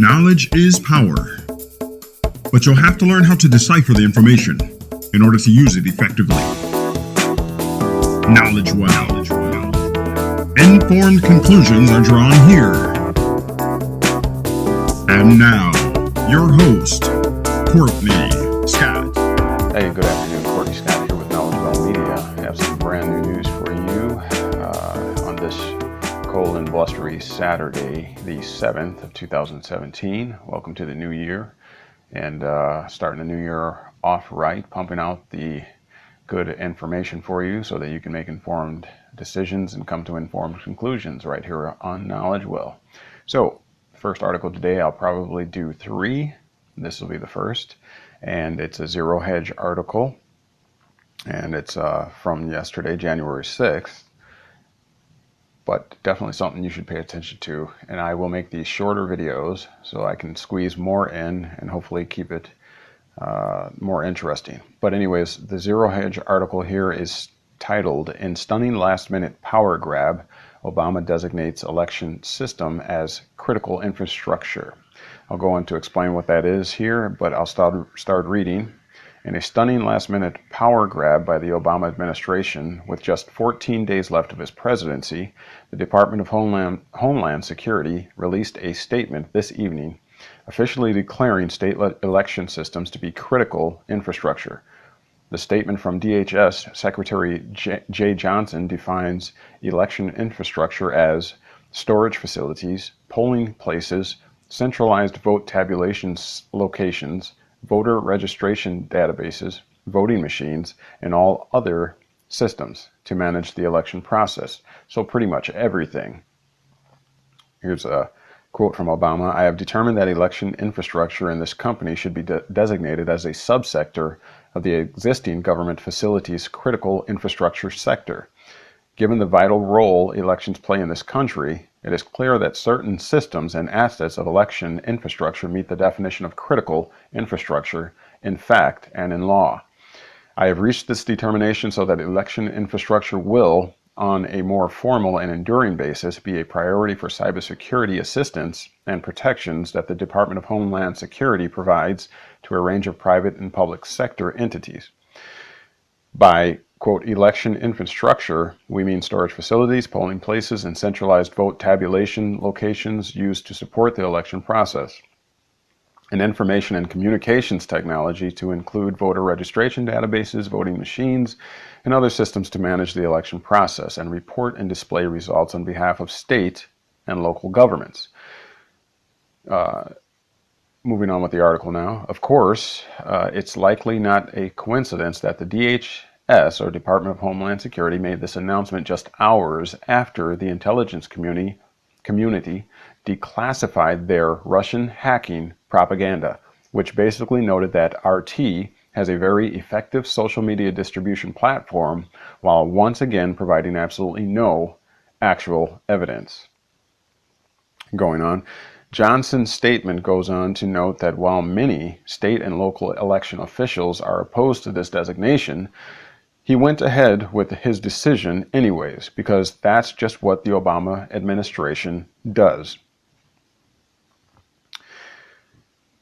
Knowledge is power, but you'll have to learn how to decipher the information in order to use it effectively. Knowledge well. Informed conclusions are drawn here. And now, your host, Courtney Scott. Hey, good afternoon. Courtney Scott here with Knowledge Well Media. I have some brand new news for you on this cold and blustery Saturday, the 7th of 2017. Welcome to the new year, and starting the new year off right, pumping out the good information for you so that you can make informed decisions and come to informed conclusions right here on Knowledge Well. So, first article today, I'll probably do 3. This will be the first, and it's a Zero Hedge article, and it's from yesterday, January 6th, but definitely something you should pay attention to. And I will make these shorter videos so I can squeeze more in and hopefully keep it more interesting. But anyways, the Zero Hedge article here is titled, "In Stunning Last-Minute Power Grab, Obama Designates Election System as Critical Infrastructure." I'll go on to explain what that is here, but I'll start reading. In a stunning last-minute power grab by the Obama administration, with just 14 days left of his presidency, the Department of Homeland Security released a statement this evening officially declaring state election systems to be critical infrastructure. The statement from DHS Secretary Jay Johnson defines election infrastructure as storage facilities, polling places, centralized vote tabulation locations, voter registration databases, voting machines, and all other systems to manage the election process. So pretty much everything. Here's a quote from Obama: "I have determined that election infrastructure in this company should be designated as a subsector of the existing government facilities critical infrastructure sector. Given the vital role elections play in this country, it is clear that certain systems and assets of election infrastructure meet the definition of critical infrastructure in fact and in law. I have reached this determination so that election infrastructure will, on a more formal and enduring basis, be a priority for cybersecurity assistance and protections that the Department of Homeland Security provides to a range of private and public sector entities. By, quote, election infrastructure, we mean storage facilities, polling places, and centralized vote tabulation locations used to support the election process, and information and communications technology to include voter registration databases, voting machines, and other systems to manage the election process and report and display results on behalf of state and local governments." Moving on with the article now. Of course, it's likely not a coincidence that the DHS, or Department of Homeland Security, made this announcement just hours after the intelligence community declassified their Russian hacking propaganda, which basically noted that RT has a very effective social media distribution platform, while once again providing absolutely no actual evidence. Going on, Johnson's statement goes on to note that while many state and local election officials are opposed to this designation, he went ahead with his decision anyways, because that's just what the Obama administration does.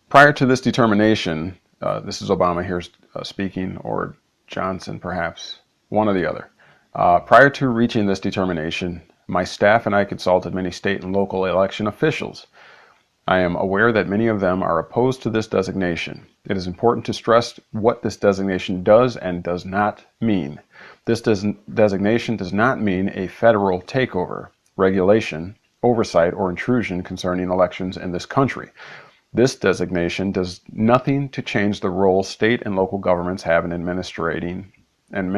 Prior to this determination, this is Obama here speaking, or Johnson perhaps, one or the other. Prior to reaching this determination, my staff and I consulted many state and local election officials. I am aware that many of them are opposed to this designation. It is important to stress what this designation does and does not mean. This designation does not mean a federal takeover, regulation, oversight, or intrusion concerning elections in this country. This designation does nothing to change the role state and local governments have in administering, and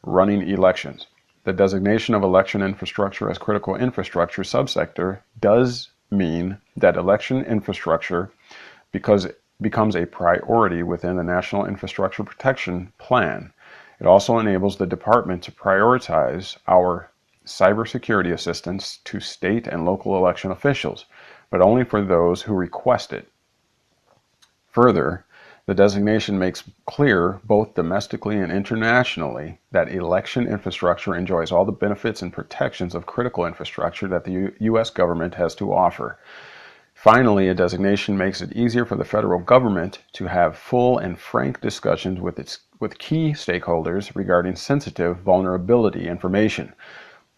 running elections. The designation of election infrastructure as critical infrastructure subsector does mean that election infrastructure becomes a priority within the National Infrastructure Protection Plan. It also enables the department to prioritize our cybersecurity assistance to state and local election officials, but only for those who request it. Further, the designation makes clear, both domestically and internationally, that election infrastructure enjoys all the benefits and protections of critical infrastructure that the U.S. government has to offer. Finally, a designation makes it easier for the federal government to have full and frank discussions with key stakeholders regarding sensitive vulnerability information.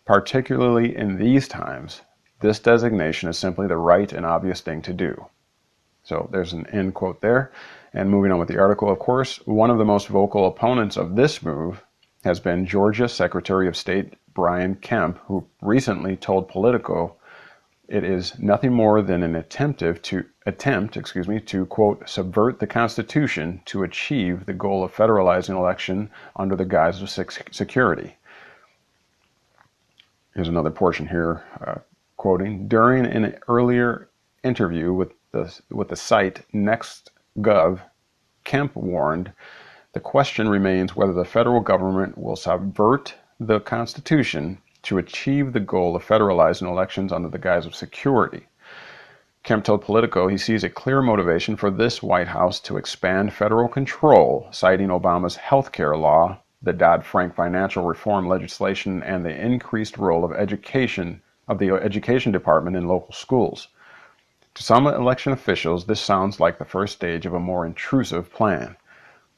Particularly in these times, this designation is simply the right and obvious thing to do. So there's an end quote there. And moving on with the article, of course, one of the most vocal opponents of this move has been Georgia Secretary of State Brian Kemp, who recently told Politico it is nothing more than an attempt to, quote, subvert the Constitution to achieve the goal of federalizing election under the guise of security. Here's another portion here, quoting, during an earlier interview with the site NextGov, Kemp warned, the question remains whether the federal government will subvert the Constitution to achieve the goal of federalizing elections under the guise of security. Kemp told Politico he sees a clear motivation for this White House to expand federal control, citing Obama's health care law, the Dodd-Frank financial reform legislation, and the increased role of the education department in local schools. To some election officials, this sounds like the first stage of a more intrusive plan.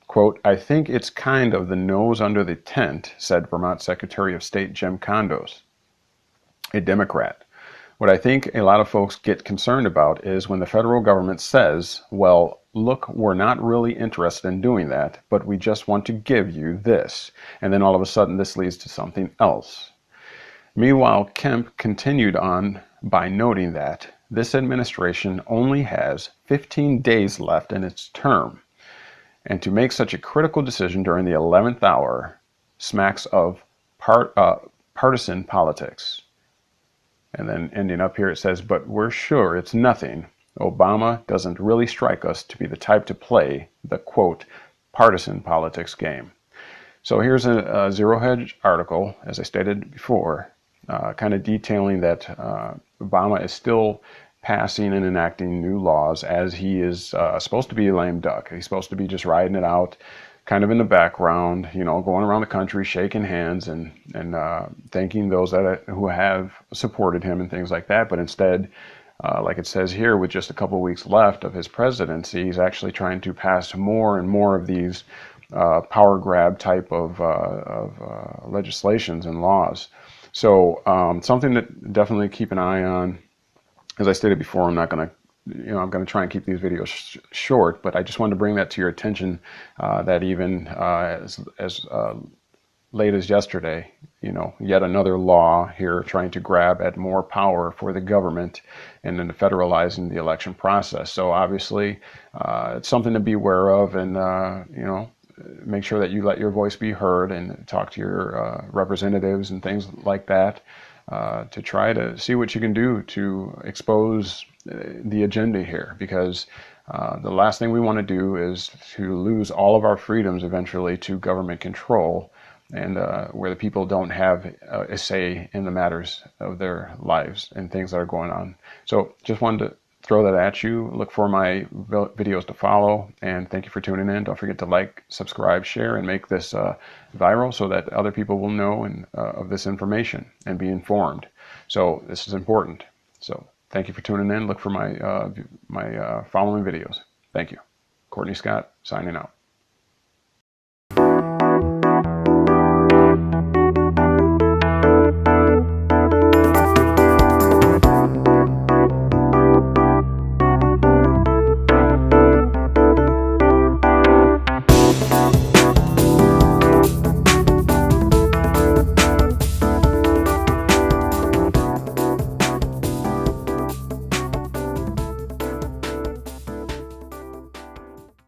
Quote, I think it's kind of the nose under the tent, said Vermont Secretary of State Jim Condos, a Democrat. What I think a lot of folks get concerned about is when the federal government says, well, look, we're not really interested in doing that, but we just want to give you this. And then all of a sudden this leads to something else. Meanwhile, Kemp continued on by noting that this administration only has 15 days left in its term. And to make such a critical decision during the 11th hour smacks of partisan politics. And then ending up here it says, but we're sure it's nothing. Obama doesn't really strike us to be the type to play the, quote, partisan politics game. So here's a Zero Hedge article, as I stated before, kind of detailing that Obama is still passing and enacting new laws as he is supposed to be a lame duck. He's supposed to be just riding it out, kind of in the background, you know, going around the country, shaking hands and thanking those who have supported him and things like that. But instead, like it says here, with just a couple of weeks left of his presidency, he's actually trying to pass more and more of these power grab type of legislations and laws. So something to definitely keep an eye on. As I stated before, I'm going to try and keep these videos short, but I just wanted to bring that to your attention that even as late as yesterday, yet another law here trying to grab at more power for the government and then federalizing the election process. So obviously, it's something to be aware of, and make sure that you let your voice be heard and talk to your representatives and things like that. To try to see what you can do to expose the agenda here, because the last thing we want to do is to lose all of our freedoms eventually to government control, and where the people don't have a say in the matters of their lives and things that are going on. So just wanted to throw that at you. Look for my videos to follow, and thank you for tuning in. Don't forget to like, subscribe, share, and make this viral so that other people will know of this information and be informed. So this is important. So thank you for tuning in. Look for my following videos. Thank you. Courtney Scott, signing out.